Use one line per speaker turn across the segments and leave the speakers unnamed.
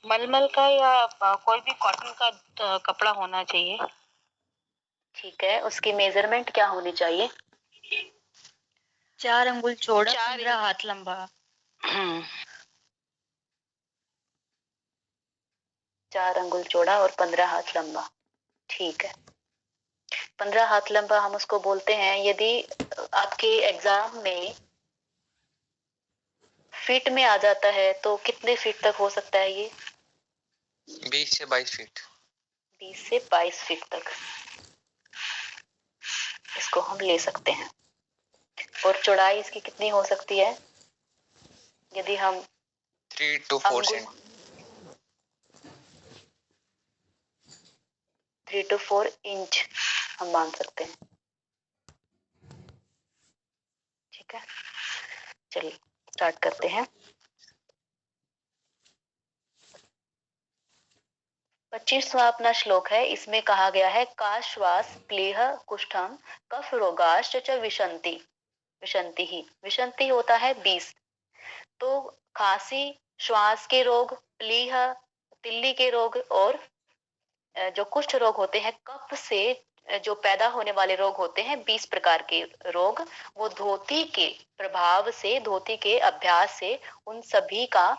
मलमल का या कोई भी कॉटन का कपड़ा होना चाहिए।
ठीक है, उसकी मेजरमेंट क्या होनी चाहिए?
4 अंगुल चौड़ा,
4
15 हाथ लंबा।
4 अंगुल चौड़ा और 15 हाथ लंबा। ठीक है, 15 हाथ लंबा हम उसको बोलते हैं। यदि आपके एग्जाम में फीट में आ जाता है तो कितने फीट तक हो सकता है ये?
20 से 22 फीट।
20 से 22 फीट तक इसको हम ले सकते हैं। और चौड़ाई इसकी कितनी हो सकती है? यदि हम
3 to 4 सेंट
3 to 4 इंच हम मान सकते हैं। ठीक है, चलिए स्टार्ट करते हैं। 25वां अपना श्लोक है। इसमें कहा गया है काश्वास प्लीह कुष्ठम कफ रोगाश्च विशंति। विशंति ही विशंति होता है 20। तो खांसी, श्वास के रोग, प्लीह तिल्ली के रोग और जो कुष्ठ रोग होते हैं, कफ से जो पैदा होने वाले रोग होते हैं, 20 प्रकार के रोग, वो धोती के प्रभाव से, धोती के अभ्यास से उन सभी का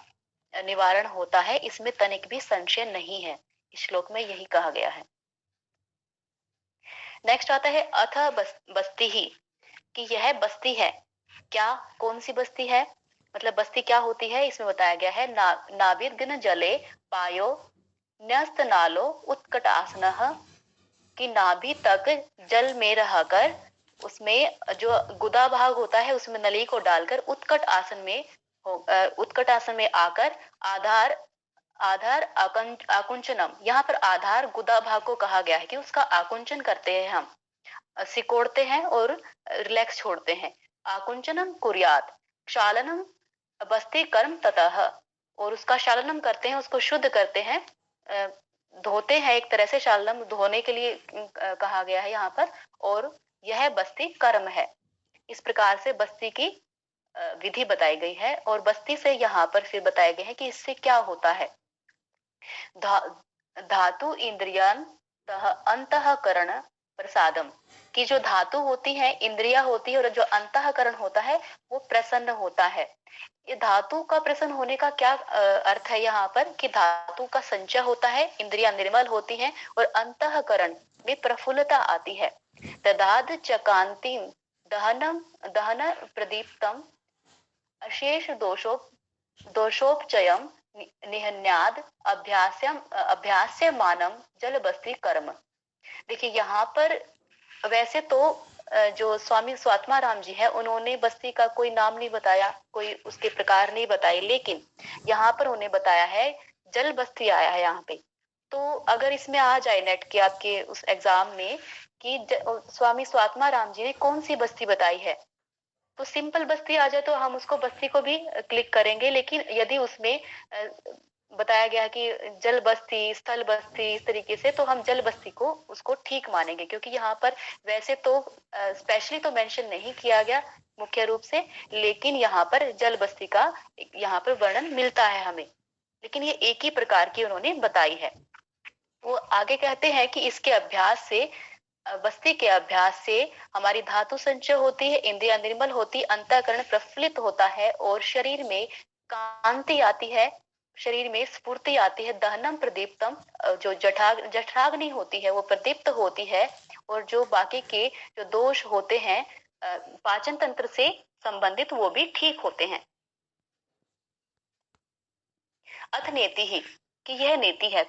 निवारण होता है। इसमें तनिक भी संशय नहीं है। इस श्लोक में यही कहा गया है। नेक्स्ट आता है अथ बस्ती ही, कि यह बस्ती है। क्या, कौन सी बस्ती है, मतलब बस्ती क्या होती है, इसमें बताया गया है नाभिर्गन जले पायो न्यस्त नालो उत्कट आसन, कि नाभि तक जल में रहकर उसमें जो गुदा भाग होता है उसमें नली को डालकर उत्कट आसन में उत्कट आसन में आकर आधार आधार आकुंचनम, यहाँ पर आधार गुदा भाग को कहा गया है कि उसका आकुंचन करते हैं, हम सिकोड़ते हैं और रिलैक्स छोड़ते हैं। आकुंचनम कुर्यात क्षालनम बस्ती कर्म ततः, और उसका शालनम करते हैं, उसको शुद्ध करते हैं, धोते हैं, एक तरह से शालनम धोने के लिए कहा गया है यहाँ पर। और यह बस्ती कर्म है। इस प्रकार से बस्ती की विधि बताई गई है। और बस्ती से यहाँ पर फिर बताया गया है कि इससे क्या होता है। धातु इंद्रियन अंतःकरण प्रसादम, की जो धातु होती है, इंद्रिया होती है, और जो अंतःकरण होता है वो प्रसन्न होता है। ये धातु का प्रसन्न होने का क्या अर्थ है यहाँ पर, कि धातु का संचय होता है, इंद्रिया निर्मल होती हैं और अंतःकरण में प्रफुल्लता आती है। तदाद चकांतिम दहनम दहन प्रदीप्तम अशेष दोषोपचयम निहन्याद अभ्यास्य मानम जल बस्ती कर्म। देखिए यहाँ पर वैसे तो जो स्वामी स्वात्मा राम जी है, उन्होंने बस्ती का कोई नाम नहीं बताया, कोई उसके प्रकार नहीं बताए, लेकिन यहाँ पर उन्हें बताया है जल बस्ती आया है यहाँ पे। तो अगर इसमें आ जाए नेट के आपके उस एग्जाम में कि स्वामी स्वात्मा राम जी ने कौन सी बस्ती बताई है, तो सिंपल बस्ती आ जाए तो हम उसको बस्ती को भी क्लिक करेंगे। लेकिन यदि उसमें बताया गया कि जल बस्ती, स्थल बस्ती, इस तरीके से, तो हम जल बस्ती को उसको ठीक मानेंगे, क्योंकि यहाँ पर वैसे तो स्पेशली तो मेंशन नहीं किया गया मुख्य रूप से, लेकिन यहाँ पर जल बस्ती का यहाँ पर वर्णन मिलता है हमें, लेकिन ये एक ही प्रकार की उन्होंने बताई है। वो आगे कहते हैं कि इसके अभ्यास से, बस्ती के अभ्यास से हमारी धातु संचय होती है, इंद्रिया निर्मल होती, अंतःकरण प्रफुल्लित होता है और शरीर में कांति आती है, शरीर में स्फूर्ति आती है। दहनम प्रदीप्तम, जो जठराग्नि होती है वो प्रदीप्त होती है, और जो बाकी के जो दोष होते हैं पाचन तंत्र से संबंधित, वो भी ठीक होते हैं। अथ नेति ही, कि यह नेति है।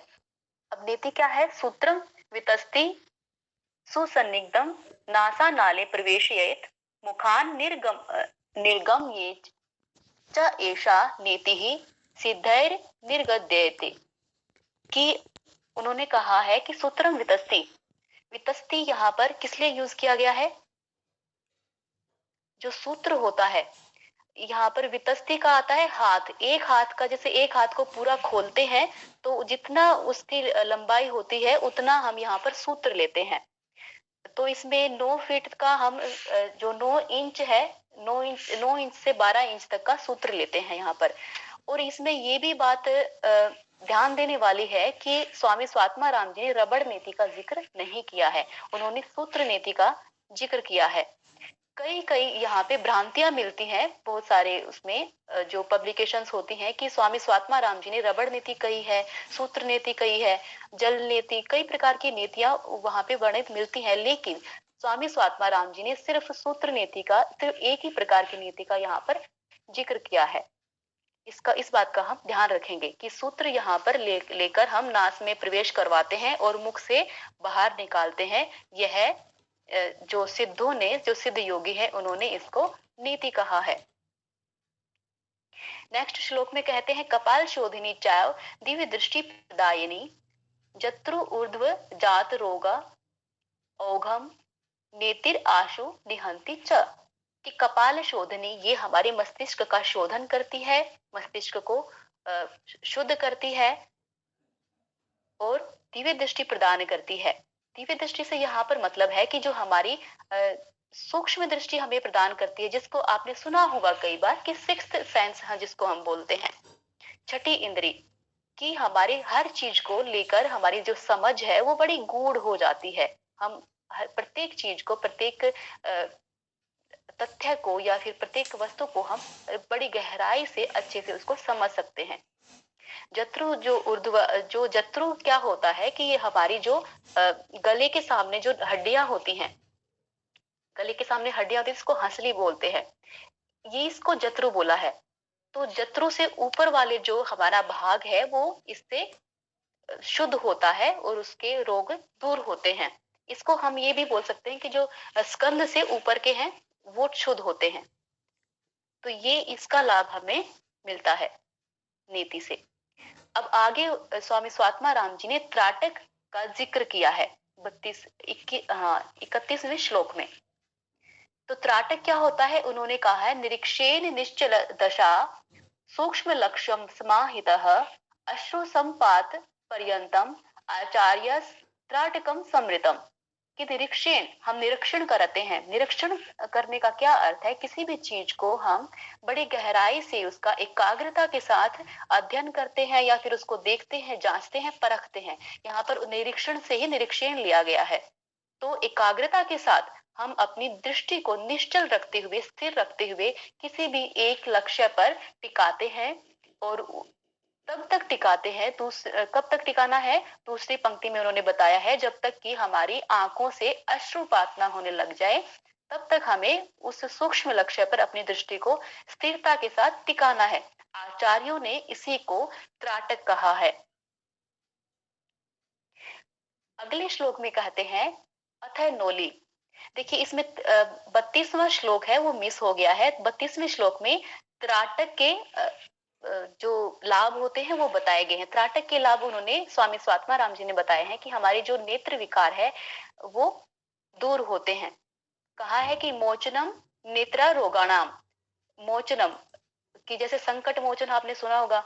अब नेति क्या है? सूत्रम वितस्ति सुसन्निग्धम नासा नाले प्रवेशयेत मुखान निर्गमयेत च एषा नीतिः सिद्धैर निर्गद्यते, कि उन्होंने कहा है कि सूत्रम वितस्ति, वितस्ति यहाँ पर किस लिए यूज किया गया है? जो सूत्र होता है, यहाँ पर वितस्ति का आता है हाथ, एक हाथ का, जैसे एक हाथ को पूरा खोलते हैं तो जितना उसकी लंबाई होती है उतना हम यहाँ पर सूत्र लेते हैं। तो इसमें 9 फीट का हम जो 9 इंच है, 9 इंच से 12 इंच तक का सूत्र लेते हैं यहाँ पर। और इसमें ये भी बात ध्यान देने वाली है कि स्वामी स्वात्मा राम जी ने रबड़ नीति का जिक्र नहीं किया है, उन्होंने सूत्र नीति का जिक्र किया है। कई कई यहाँ पे भ्रांतियां मिलती हैं बहुत सारे उसमें जो पब्लिकेशंस होती हैं कि स्वामी स्वात्मा राम जी ने रबड़ नीति कही है, सूत्र नीति कही है, जल नीति, कई प्रकार की नीतियां वहां पे वर्णित मिलती हैं, लेकिन स्वामी स्वात्मा राम जी ने सिर्फ सूत्र नीति का, सिर्फ एक ही प्रकार की नीति का यहाँ पर जिक्र किया है। इस बात का हम ध्यान रखेंगे कि सूत्र यहाँ पर लेकर हम नास में प्रवेश करवाते हैं और मुख से बाहर निकालते हैं। यह जो सिद्धों ने, जो सिद्ध योगी है, उन्होंने इसको नीति कहा है। नेक्स्ट श्लोक में कहते हैं कपाल शोधिनी चाव दिव्य दृष्टि प्रदायिनी जत्रु ऊर्ध्व जात रोगा औघम नेतिर आशु निहंती च, कि कपाल शोधनी ये हमारे मस्तिष्क का शोधन करती है, मस्तिष्क को शुद्ध करती है और दिव्य दृष्टि प्रदान करती है। दिव्य दृष्टि से यहाँ पर मतलब है कि जो हमारी सूक्ष्म दृष्टि हमें प्रदान करती है, जिसको आपने सुना होगा कई बार कि सिक्स्थ सेंस है जिसको हम बोलते हैं, छठी इंद्री, कि हमारी हर चीज को लेकर हमारी जो समझ है वो बड़ी गूढ़ हो जाती है। हम प्रत्येक चीज को, प्रत्येक तथ्य को या फिर प्रत्येक वस्तु को हम बड़ी गहराई से अच्छे से उसको समझ सकते हैं। जत्रु जो ऊर्ध्व, जो जत्रु क्या होता है कि ये हमारी जो गले के सामने जो हड्डियां होती हैं, गले के सामने हड्डियां होती है, इसको हंसली बोलते हैं, ये इसको जत्रु बोला है। तो जत्रु से ऊपर वाले जो हमारा भाग है वो इससे शुद्ध होता है और उसके रोग दूर होते हैं। इसको हम ये भी बोल सकते हैं कि जो स्कंद से ऊपर के हैं वो शुद्ध होते हैं। तो ये इसका लाभ हमें मिलता है नीति से। अब आगे स्वामी स्वात्मा राम जी ने त्राटक का जिक्र किया है 31वें श्लोक में। तो त्राटक क्या होता है, उन्होंने कहा है निरीक्षेन निश्चल दशा सूक्ष्म लक्ष्यम समाहितः अश्रु संपात पर्यंतम आचार्य त्राटकम समृतम, कि निरीक्षण, हम निरीक्षण करते हैं। निरीक्षण करने का क्या अर्थ है, किसी भी चीज को हम बड़ी गहराई से उसका एकाग्रता के साथ अध्ययन करते हैं या फिर उसको देखते हैं, जांचते हैं, परखते हैं। यहाँ पर निरीक्षण से ही निरीक्षण लिया गया है। तो एकाग्रता के साथ हम अपनी दृष्टि को निश्चल रखते हुए, स्थिर रखते हुए किसी भी एक लक्ष्य पर टिकाते हैं। और तब तक टिकाते हैं, कब तक टिकाना है, दूसरी पंक्ति में उन्होंने बताया है, जब तक कि हमारी आंखों से अश्रुपात ना होने लग जाए, तब तक हमें उस सूक्ष्म लक्ष्य पर अपनी दृष्टि को स्थिरता के साथ टिकाना है। आचार्यों ने इसी को त्राटक कहा है। अगले श्लोक में कहते हैं अथ नोली। देखिए इसमें 32वां श्लोक है वो मिस हो गया है। 32वें श्लोक में त्राटक के जो लाभ होते हैं वो बताए गए हैं। त्राटक के लाभ उन्होंने, स्वामी स्वात्मा राम जी ने बताए हैं कि हमारी जो नेत्र विकार है वो दूर होते हैं। कहा है कि मोचनम नेत्रा रोगाणाम, मोचनम कि जैसे संकट मोचन आपने सुना होगा,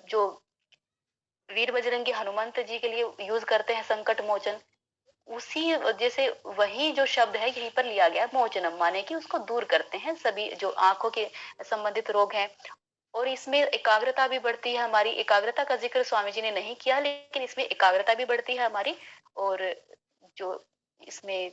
जो वीर बजरंगी हनुमंत जी के लिए यूज करते हैं संकट मोचन, उसी जैसे वही जो शब्द है यहीं पर लिया गया, मोचनम, माने कि उसको दूर करते हैं सभी जो आंखों के संबंधित रोग हैं। और इसमें एकाग्रता भी बढ़ती है हमारी। एकाग्रता का जिक्र स्वामी जी ने नहीं किया, लेकिन इसमें एकाग्रता भी बढ़ती है हमारी। और जो इसमें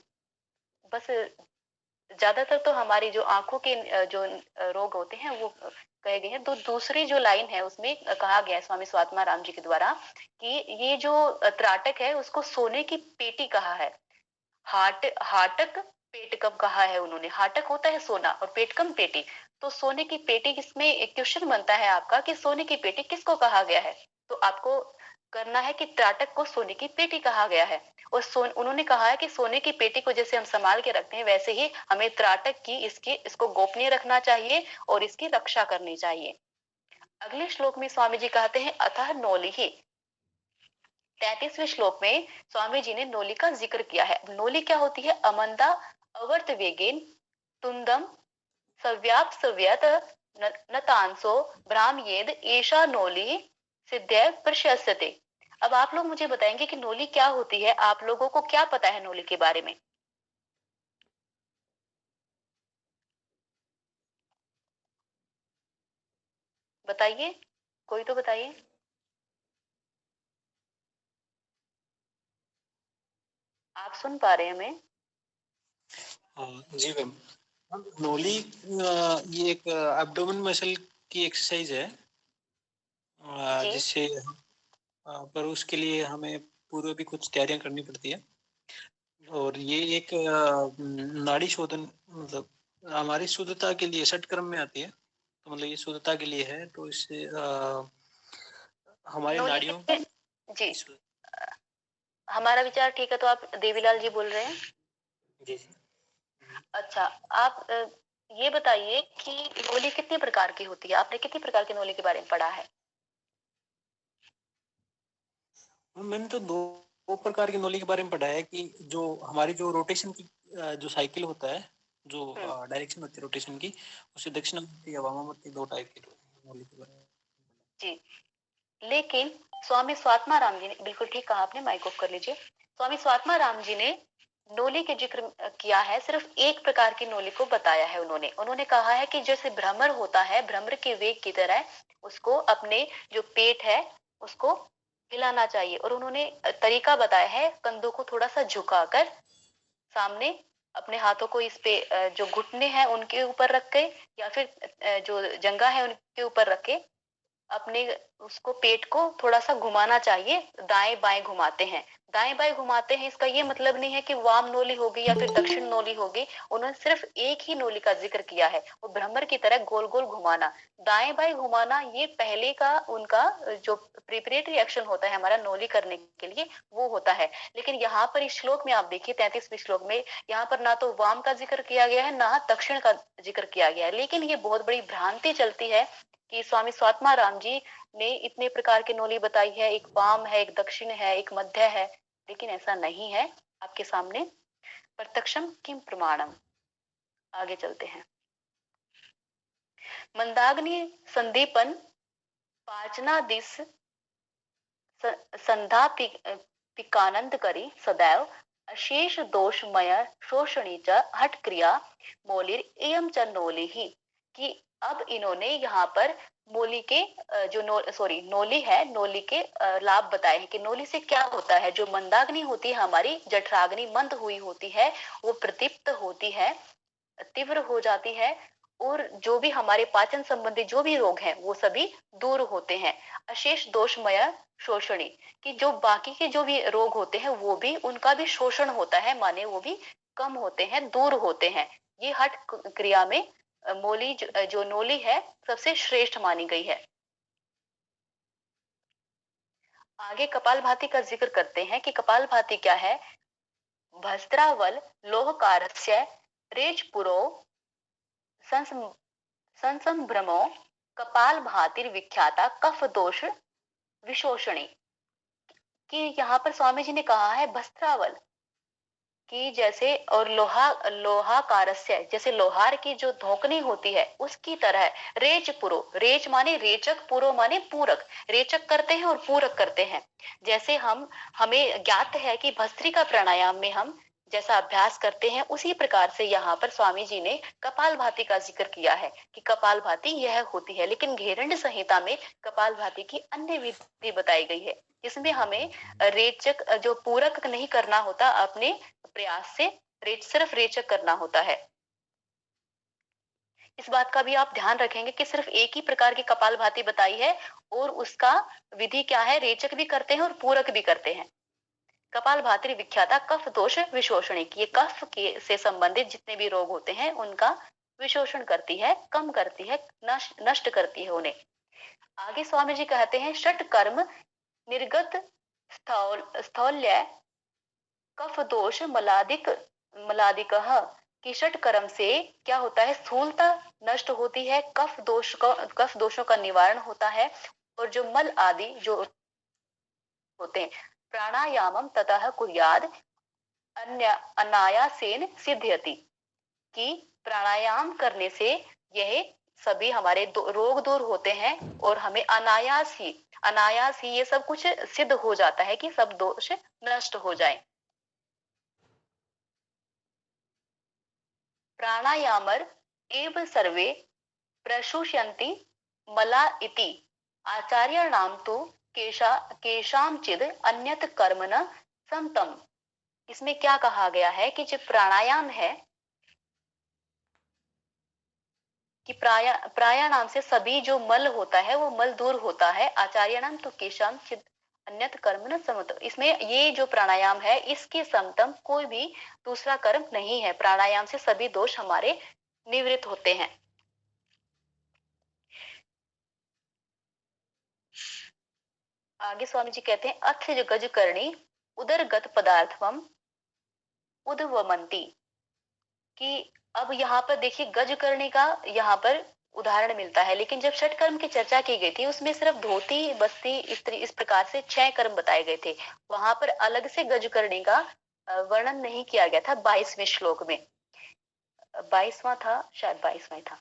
बस ज्यादातर तो हमारी जो आंखों के जो रोग होते हैं वो कहे गए हैं। तो दूसरी जो लाइन है उसमें कहा गया है स्वामी स्वात्मा राम जी के द्वारा कि ये जो त्राटक है उसको सोने की पेटी कहा है। हाटक पेटकम कहा है उन्होंने। हाटक होता है सोना और पेटकम पेटी। तो सोने की पेटी, इसमें एक क्वेश्चन बनता है आपका कि सोने की पेटी किसको कहा गया है। तो आपको करना है कि त्राटक को सोने की पेटी कहा गया है। और उन्होंने कहा है कि सोने की पेटी को जैसे हम संभाल के रखते हैं वैसे ही हमें त्राटक की इसको गोपनीय रखना चाहिए और इसकी रक्षा करनी चाहिए। अगले श्लोक में स्वामी जी कहते हैं अतः नौली ही। 33वें श्लोक में स्वामी जी ने नोली का जिक्र किया है। नोली क्या होती है, अमंदा अवर्त वेगेन तुंदम सव्याप सव्यत नतांसो भ्रामयेद एषा नोली सिद्ध्य प्रशस्यते। अब आप लोग मुझे बताएंगे कि नोली क्या होती है। आप लोगों को क्या पता है नोली के बारे में, बताइए, कोई तो बताइए। आप सुन पा रहे हैं हमें?
हाँ जी मैम। नोली ये एक एब्डोमेन मसल की एक्सरसाइज है
जी
जिससे पर उसके लिए हमें पूर्व भी कुछ तैयारियां करनी पड़ती है और ये एक नाड़ी शोधन मतलब हमारी शुद्धता के लिए षटक्रम में आती है, तो मतलब ये शुद्धता के लिए है, तो इससे हमारी
नोली
नाड़ियों
कितने? जी,
की
हमारा विचार ठीक है, तो आप देवीलाल जी बोल रहे हैं?
जी
अच्छा, आप ये बताइए कि नोली कितने प्रकार की होती है? आपने कितने प्रकार की नोली के बारे में पढ़ा है?
मैंने तो दो प्रकार की नोली के बारे में पढ़ा है कि जो हमारी जो रोटेशन की जो साइकिल होता है, जो
हम्म,
डायरेक्शन होती है रोटेशन की, उसे दक्षिणावर्ती या वामावर्ती दो टाइप की नोली के बारे में।
जी, लेकिन स्वामी स्वात्मा राम जी ने, बिल्कुल ठीक कहा आपने, माइक ऑफ कर लीजिए। स्वामी स्वात्मा राम जी ने नोली के जिक्र किया है, सिर्फ एक प्रकार की नोली को बताया है उन्होंने। उन्होंने कहा है कि जैसे भ्रमर होता है, भ्रमर के वेग की तरह उसको अपने जो पेट है उसको हिलाना चाहिए, और उन्होंने तरीका बताया है, कंधों को थोड़ा सा झुकाकर सामने अपने हाथों को इस पे जो घुटने हैं उनके ऊपर रख के, या फिर जो जंघा है उनके ऊपर रख के अपने उसको पेट को थोड़ा सा घुमाना चाहिए। दाएं बाएं घुमाते हैं, दाएं बाएं घुमाते हैं, इसका ये मतलब नहीं है कि वाम नोली होगी या फिर दक्षिण नोली होगी। उन्होंने सिर्फ एक ही नोली का जिक्र किया है, वो भ्रमर की तरह गोल गोल घुमाना, दाएं बाएं घुमाना, ये पहले का उनका जो प्रिपरेटरी एक्शन होता है हमारा नोली करने के लिए, वो होता है। लेकिन यहाँ पर इस श्लोक में आप देखिए 33वें श्लोक में, यहाँ पर ना तो वाम का जिक्र किया गया है ना दक्षिण का जिक्र किया गया है। लेकिन ये बहुत बड़ी भ्रांति चलती है कि स्वामी स्वात्मा राम जी ने इतने प्रकार की नोली बताई है, एक वाम है, एक दक्षिण है, एक मध्य है, लेकिन ऐसा नहीं है। आपके सामने प्रत्यक्षम किम प्रमाणम। आगे चलते हैं। मंदाग्नि संदीपन पाचना दिस संधा पिकानंद करी सदैव अशेष दोषमय शोषणी च हट क्रिया मोलिर एयम च नोली ही। कि अब इन्होंने यहाँ पर मोली के जो नोली है, नोली के लाभ बताए हैं कि नोली से क्या होता है। जो मंदाग्नि होती है हमारी, जठराग्नि मंद हुई होती है, वो प्रदीप्त होती है, तीव्र हो जाती है, और जो भी हमारे पाचन संबंधी जो भी रोग हैं वो सभी दूर होते हैं। अशेष दोषमय शोषणी, कि जो बाकी के जो भी रोग होते हैं वो भी, उनका भी शोषण होता है, माने वो भी कम होते हैं, दूर होते हैं। ये हठ क्रिया में मोली जो नोली है सबसे श्रेष्ठ मानी गई है। आगे कपालभाति का जिक्र करते हैं कि कपालभाति क्या है। भस्त्रावल लोहकारस्य रेचपुरो संसंभ्रमो कपाल भातिर विख्याता कफ दोष विशोषणी। कि यहाँ पर स्वामी जी ने कहा है भस्त्रावल कि जैसे, और लोहा कारस्य, जैसे लोहार की जो धोकनी होती है उसकी तरह, रेच पुरो, रेच माने रेचक, पुरो माने पूरक, रेचक करते हैं और पूरक करते हैं। जैसे हमें ज्ञात है कि भस्त्रिका प्राणायाम में हम जैसा अभ्यास करते हैं, उसी प्रकार से यहाँ पर स्वामी जी ने कपालभाति का जिक्र किया है कि कपालभाति यह होती है। लेकिन घेरंड संहिता में कपालभाति की अन्य विधि बताई गई है, जिसमें हमें रेचक जो पूरक नहीं करना होता, अपने प्रयास से सिर्फ रेचक करना होता है। इस बात का भी आप ध्यान रखेंगे कि सिर्फ एक ही प्रकार की कपालभाति बताई है, और उसका विधि क्या है, रेचक भी करते हैं और पूरक भी करते हैं। कपालभाति विख्याता कफ दोष विशोषणी, की कफ के से संबंधित जितने भी रोग होते हैं उनका विशोषण करती है, कम करती है, नष्ट करती है उन्हें। आगे स्वामी जी कहते हैं षट कर्म निर्गत स्थौल्य कफ दोष मलादिक की षट कर्म से क्या होता है, स्थूलता नष्ट होती है, कफ दोषों का निवारण होता है, और जो मल आदि जो होते हैं, प्राणायामम ततः कुर्याद अन्य अनायासेन सिद्ध्यति। कि प्राणायाम करने से यह सभी हमारे रोग दूर होते हैं, और हमें अनायास ही ये सब कुछ सिद्ध हो जाता है कि सब दोष नष्ट हो जाए। प्राणायामर एव सर्वे प्रशुष्यन्ति मला इति आचार्याणाम तो केशांचिद अन्यत कर्म न समतम। इसमें क्या कहा गया है कि जो प्राणायाम है कि प्राणायाम से सभी जो मल होता है वो मल दूर होता है। आचार्याणाम तो केशाम चिद अन्यत कर्म न समत। इसमें ये जो प्राणायाम है इसके समतम कोई भी दूसरा कर्म नहीं है। प्राणायाम से सभी दोष हमारे निवृत्त होते हैं। आगे स्वामी जी कहते हैं अथ गज करणी उदरगत पदार्थम उद्वमंती, कि अब यहाँ पर देखिए गज करने का यहाँ पर उदाहरण मिलता है, लेकिन जब षट कर्म की चर्चा की गई थी उसमें सिर्फ धोती बस्ती स्त्री इस प्रकार से 6 कर्म बताए गए थे। वहां पर अलग से गज करने का वर्णन नहीं किया गया था। 22वें श्लोक में, 22वां था शायद, 22वां था,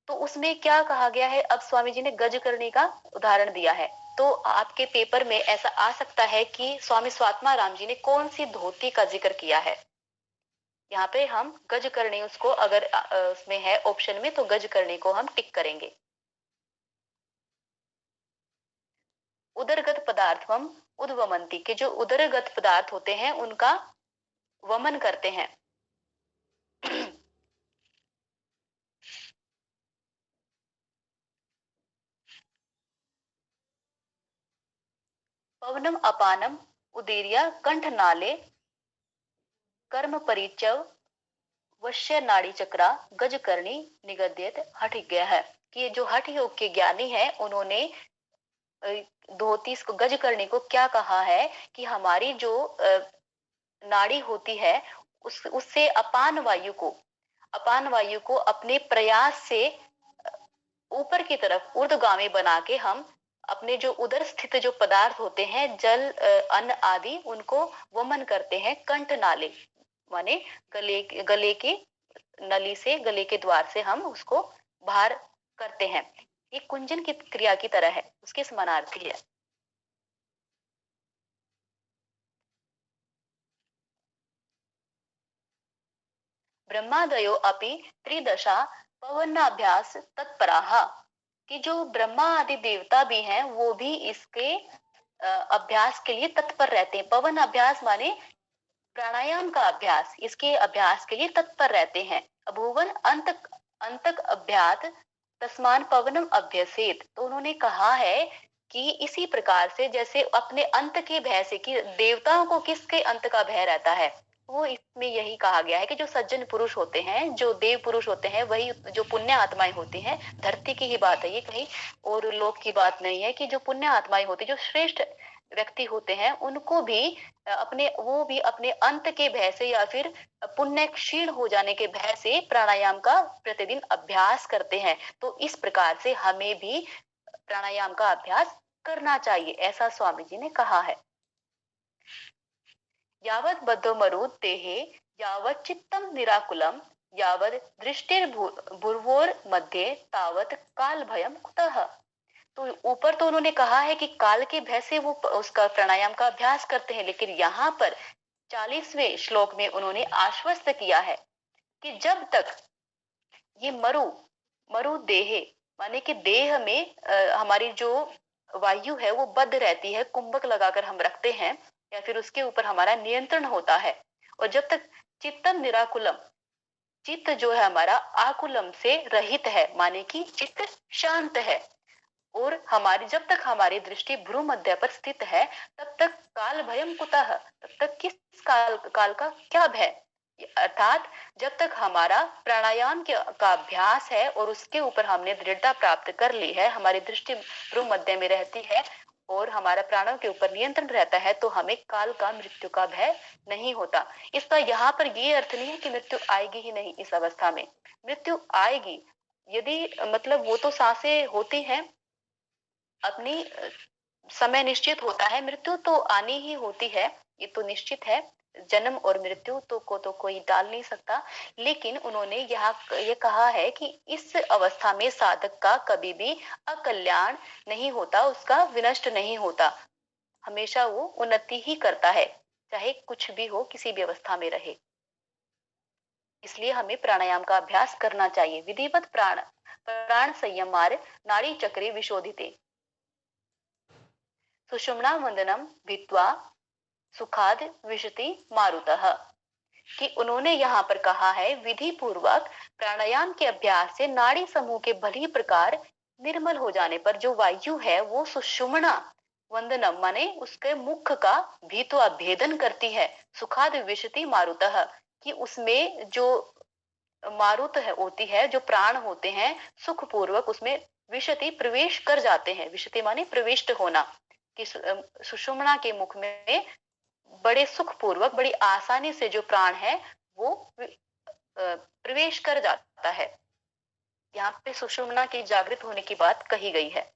तो उसमें क्या कहा गया है। अब स्वामी जी ने गज करने का उदाहरण दिया है। तो आपके पेपर में ऐसा आ सकता है कि स्वामी स्वात्मा राम जी ने कौन सी धोती का जिक्र किया है। यहाँ पे हम गज करने उसको अगर उसमें है ऑप्शन में तो गज करने को हम टिक करेंगे। उदरगत पदार्थम उद्वमंती, के जो उदरगत पदार्थ होते हैं उनका वमन करते हैं। पवनम अपानम उदीर्य कंठ नाले कर्म परिचय वश्य नाड़ी चक्रा गज करणी निगद्यत हठ गया है, कि जो हठ योग के ज्ञानी है उन्होंने धोती को गज करने को क्या कहा है कि हमारी जो नाड़ी होती है उससे अपान वायु को अपने प्रयास से ऊपर की तरफ ऊर्ध्वगामी बना के हम अपने जो उदर स्थित जो पदार्थ होते हैं जल अन्न आदि उनको वमन करते हैं। कंठ नाले माने गले के नली से, गले के द्वार से हम उसको बाहर करते हैं। ये कुंजन की क्रिया की तरह है, उसके समानार्थी है। ब्रह्मादयो अपि त्रिदशा पवनाभ्यास तत्पराः, कि जो ब्रह्मा आदि देवता भी हैं वो भी इसके अभ्यास के लिए तत्पर रहते हैं। पवन अभ्यास माने प्राणायाम का अभ्यास, इसके अभ्यास के लिए तत्पर रहते हैं। भुवन अंतक अभ्यात तस्मान पवनम अभ्यसेत, तो उन्होंने कहा है कि इसी प्रकार से जैसे अपने अंत के भय से, कि देवताओं को किसके अंत का भय रहता है, वो इसमें यही कहा गया है कि जो सज्जन पुरुष होते हैं, जो देव पुरुष होते हैं, वही जो पुण्य आत्माएं होती हैं, धरती की ही बात है ये, कहीं और लोक की बात नहीं है, कि जो पुण्य आत्माएं होती है, जो श्रेष्ठ व्यक्ति होते हैं, उनको भी वो भी अपने अंत के भय से या फिर पुण्य क्षीण हो जाने के भय से प्राणायाम का प्रतिदिन अभ्यास करते हैं। तो इस प्रकार से हमें भी प्राणायाम का अभ्यास करना चाहिए, ऐसा स्वामी जी ने कहा है। यावत बद्धो मरुत देहे यावत चित्तम निराकुलम यावत दृष्टिर भूर्वोर मध्य तावत काल भयम कुतः। तो ऊपर तो उन्होंने कहा है कि काल के भय से वो उसका प्राणायाम का अभ्यास करते हैं, लेकिन यहाँ पर 40वें श्लोक में उन्होंने आश्वस्त किया है कि जब तक ये मरु देहे माने कि देह में हमारी जो वायु है वो बद्ध रहती है, कुंभक लगाकर हम रखते हैं या फिर उसके ऊपर हमारा नियंत्रण होता है, और जब तक चित्तम निराकुलम, चित्त जो है हमारा आकुलम से रहित है, माने कि चित्त शांत है, और हमारी जब तक हमारी दृष्टि भ्रू मध्य पर स्थित है तब तक काल भयम कुतः, तब तक किस काल का क्या भय। अर्थात जब तक हमारा प्राणायाम का अभ्यास है और उसके ऊपर हमने दृढ़ता प्राप्त कर ली है, हमारी दृष्टि भ्रू मध्य में रहती है और हमारा प्राणों के ऊपर नियंत्रण रहता है, तो हमें काल का मृत्यु का भय नहीं होता। इसका यहाँ पर ये अर्थ नहीं है कि मृत्यु आएगी ही नहीं, इस अवस्था में मृत्यु आएगी, यदि मतलब वो तो सांसें होती हैं, अपनी समय निश्चित होता है, मृत्यु तो आनी ही होती है, ये तो निश्चित है। जन्म और मृत्यु तो कोई टाल नहीं सकता, लेकिन उन्होंने यहाँ ये कहा है कि इस अवस्था में साधक का कभी भी अकल्याण नहीं होता, उसका विनष्ट नहीं होता, हमेशा वो उन्नति ही करता है, चाहे कुछ भी हो, किसी भी अवस्था में रहे। इसलिए हमें प्राणायाम का अभ्यास करना चाहिए। विधिवत प्राण संयम मार्ग नाड़ी चक्रे विशोधिते सुषुम्ना वंदनम भित्वा सुखाद विशति मारुतः, कि उन्होंने यहाँ पर कहा है विधि पूर्वक प्राणायाम के अभ्यास से नाड़ी समूह के भली प्रकार निर्मल हो जाने पर जो वायु है वो सुषुम्ना वंदनम माने उसके मुख का भी तो अभेदन करती है। सुखाद विशति मारुतः, कि उसमें जो मारुत है होती है, जो प्राण होते हैं सुख पूर्वक उसमें विशति प्रवेश कर जाते हैं। विशति माने प्रविष्ट होना, कि सुषुम्ना के मुख में बड़े सुख पूर्वक बड़ी आसानी से जो प्राण है वो प्रवेश कर जाता है। यहाँ पे सुषुम्ना की जागृत होने की बात कही गई है।